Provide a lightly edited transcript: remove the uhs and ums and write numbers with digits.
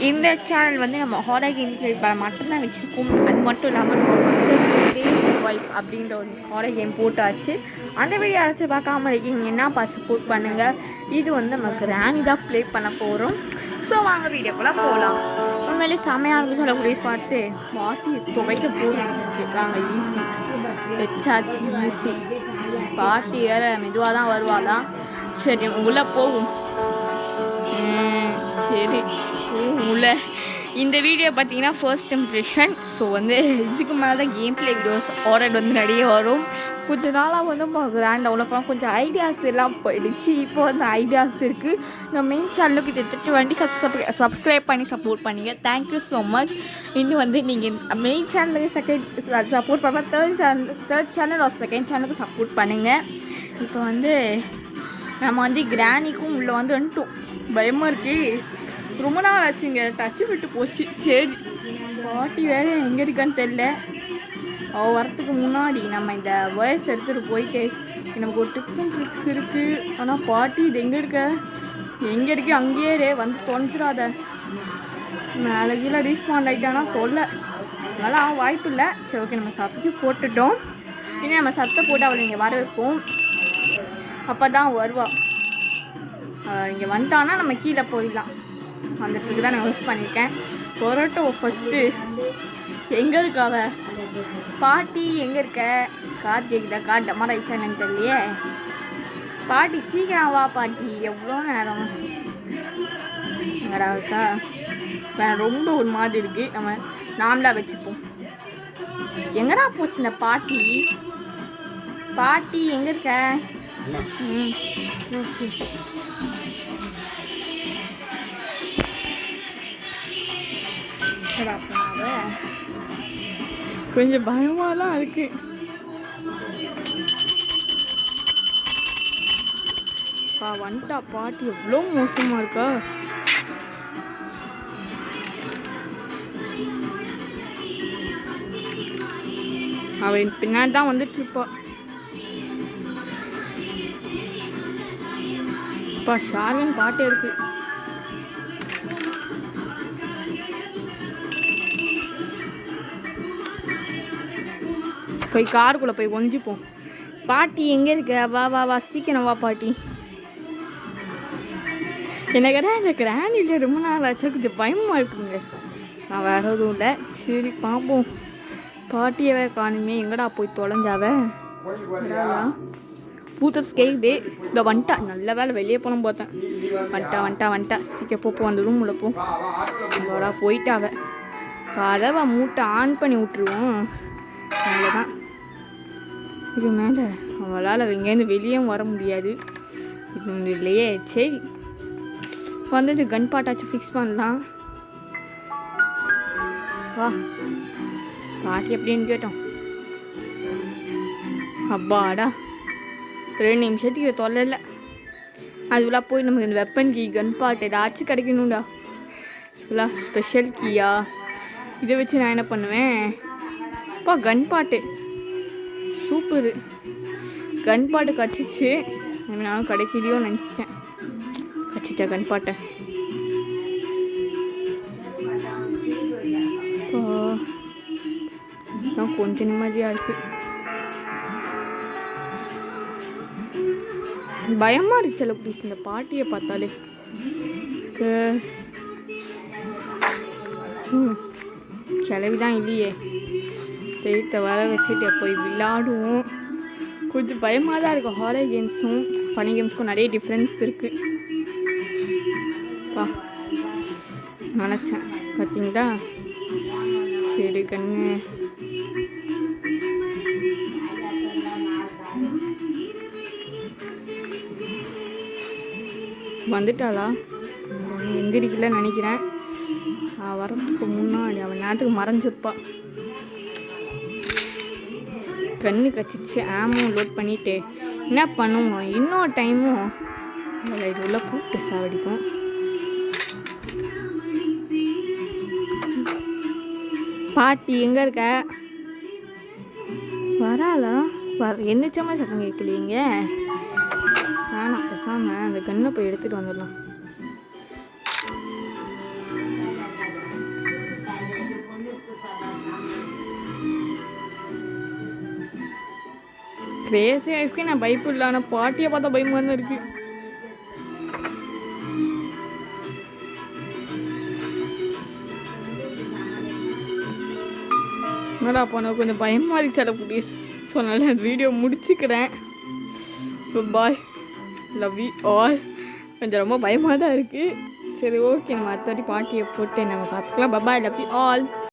இந்த சேனல் வந்து நம்ம ஹாரர் கேம் ப்ளே பண்ண மட்டும்தான் வச்சுருக்கோம். அது மட்டும் இல்லாமல் நம்ம ஃபஸ்ட்டு கிரேசி ஒய்ஃப் அப்படின்ற ஒரு ஹாரர் கேம் போட்டாச்சு. அந்த வீடியோ யாராச்சும் பார்க்காம இருக்கீங்க என்ன சப்போர்ட் பண்ணுங்கள். இது வந்து நம்ம கிராணி தான் ப்ளே பண்ண போகிறோம். ஸோ வாங்க வீடியோக்குள்ளே போகலாம். உண்மையிலே செம்மையாக இருக்கு சொல்லக்கூடிய பார்த்து பாட்டி துவைக்க போகிறாங்க. ஈஸி வச்சாச்சு ஈஸி. பாட்டி வேறு மெதுவாக தான் வருவாளாம். சரி உள்ளே போகும். சரி உள்ள இந்த வீடியோ பார்த்தீங்கன்னா ஃபர்ஸ்ட் இம்ப்ரெஷன். ஸோ வந்து இதுக்கு மேலே தான் கேம் ப்ளே வீடியோஸ் ஆர்டர் வந்து நிறைய வரும். கொஞ்ச நாளாக வந்து கிராண்ட் அவ்வளோப்பா கொஞ்சம் ஐடியாஸ் எல்லாம் போயிடுச்சு. இப்போ வந்து ஐடியாஸ் இருக்குது. நம்ம மெயின் சேனலுக்கு கிட்டத்தட்ட 20 சப்ஸ்கிரைப் பண்ணி சப்போர்ட் பண்ணிங்க. Thank you so much. இன்னும் வந்து நீங்கள் மெயின் சேனலுக்கு சப்போர்ட் பண்ணால் தேர்ட் சேனல் ஒரு செகண்ட் சேனலுக்கு சப்போர்ட் பண்ணுங்கள். இப்போ வந்து நம்ம வந்து கிராணிக்கும் உள்ளே வந்து வந்துட்டோம். பயமாக இருக்குது. ரொம்ப நாள் ஆச்சுங்க, டச்சு விட்டு போச்சு. சரி பாட்டி வேறு எங்கே இருக்கான்னு தெரில. அவள் வரத்துக்கு முன்னாடி நம்ம இந்த வயசு எடுத்துகிட்டு போயிட்டு நமக்கு ஒரு டிப்ஸ் அண்ட் ட்ரிக்ஸ் இருக்குது. ஆனால் பாட்டி இது எங்கே இருக்கே அங்கேயே வந்து தொலைச்சிடாத. மேலே கீழே ரீஸ்பாண்ட் ஆகிட்டானா தொல்லை. அதனால் அவன் வாய்ப்பு இல்லை. சரி ஓகே நம்ம சத்தத்தை போட்டுட்டோம். இன்னும் நம்ம சத்தத்தை போட்டு அவளை இங்கே வர வைப்போம். அப்போ தான் வருவாள். இங்கே வந்துட்டான்னா நம்ம கீழே போயிடலாம். அந்த ட்ரிக்கு தான் நான் யூஸ் பண்ணியிருக்கேன். பொரோட்டோ ஃபஸ்ட்டு எங்கே இருக்காவ பாட்டி? எங்கே இருக்க? கார் கேட்குதா? கார் டமாரா ஆயிடுச்சா என்னன்னு தெரியலையே. பாட்டி சீக்கிரம் வா பாட்டி. எவ்வளோ நேரம் எங்கடா இருக்கா? ரொம்ப ஒரு மாதிரி இருக்குது. நம்ம நாமளாக வச்சுப்போம். எங்கடா போச்சு இந்த பாட்டி? பாட்டி எங்கே இருக்க? கொஞ்சம் பயமாக தான் இருக்கு. வந்துட்டா பாட்டி. எவ்வளோ மோசமாக இருக்கா? அவன் பின்னாடி தான் வந்துட்டு இருப்பா. ஷார்கன் பாட்டே இருக்கு. போய் காருக்குள்ளே போய் ஒஞ்சிப்போம். பாட்டி எங்கே இருக்க? வா வா வா சீக்கிரம் வா பாட்டி. எனக்கு இந்த கிராண்டியில் ரொம்ப நாள் ஆச்சா கொஞ்சம் பயமாக இருக்குங்க. நான் வேற எதுவும் இல்லை. சரி பார்ப்போம். பாட்டியவே காணுமே. எங்கடா போய் தொலைஞ்சாவ? பூத்தப்ஸ் கேக்குது. இந்த வந்துட்டா. நல்ல வேலை வெளியே போன பார்த்தேன். வந்துட்டா சீக்கிரம் போப்போம். அந்த ரூம் உள்ள போ. அவடா போயிட்டாவ. கதவை மூட்டை ஆன் பண்ணி விட்டுருவோம். அவ்வளோதான். இது மேலே அவளால் இங்கேருந்து வெளியே வர முடியாது. இது ஒன்று இல்லையே. சரி வந்துட்டு கன் பாட்டாச்சும் ஃபிக்ஸ் பண்ணலாம். வா பாட்டி எப்படின்னு கேட்டோம். அப்பாடா 2 நிமிஷத்துக்கு தொல்லை. அதுக்குள்ளே போய் நமக்கு இந்த வெப்பன் கீ கன் பாட்டு ஏதாச்சும் கிடைக்கணும்டா. ஃபுல்லாக ஸ்பெஷல் கீயா? இதை வச்சு நான் என்ன பண்ணுவேன்? அப்பா கன் பாட்டு சூப்பரு. கன் பாட்டு கச்சிச்சு. நானும் கிடைக்கிறியோ நினச்சிட்டேன். கச்சிட்டேன் கன் பாட்டை. கொஞ்சம் நிம்மதியாக இருக்கு. பயமாக இருக்கு சில ப்ளீஸ் இந்த பாட்டியை பார்த்தாலே. கிளவிதான் இல்லையே. தெய்த்த வர வச்சுட்டு போய் விளையாடுவோம். கொஞ்சம் பயமாக தான் இருக்கும். ஹாரர் கேம்ஸும் ஃபனி கேம்ஸுக்கும் நிறைய டிஃப்ரென்ஸ் இருக்குது. நினச்சேன் பார்த்தீங்களா? சரி கண்ணு வந்துட்டாளா? எந்திரிக்கல நினைக்கிறேன். வரத்துக்கு முன்னாடி அவன் நேரத்துக்கு மறைஞ்சிருப்பா. கண்ணு கச்சிச்சு. ஆமும் லோட் பண்ணிட்டு என்ன பண்ணுவோம்? இன்னொரு டைமும் இது உள்ள கூப்பிட்டு சாவடிக்கும். பாட்டி எங்கே இருக்க? வராளா? என்னச்சமா சத்தம் கேட்கலீங்க. வேணாம் பேசாமல் அந்த கண்ணை போய் எடுத்துகிட்டு வந்துடலாம். கிரேஸியாக இருக்கு. நான் பயப்படல, ஆனால் பாட்டியை பார்த்தா பயமாக தான் இருக்கு. என்னடா போன கொஞ்சம் பயமாக இருக்கு சில ப்ளீஸ். ஸோ அதனால் அந்த வீடியோ முடிச்சுக்கிறேன். பாய், லவ் யூ ஆல். கொஞ்சம் ரொம்ப பயமாக தான் இருக்குது. சரி ஓகே, நம்ம அடுத்த வாட்டி பாட்டியை போட்டு நம்ம பார்த்துக்கலாம். பாய், லவ் யூ ஆல்.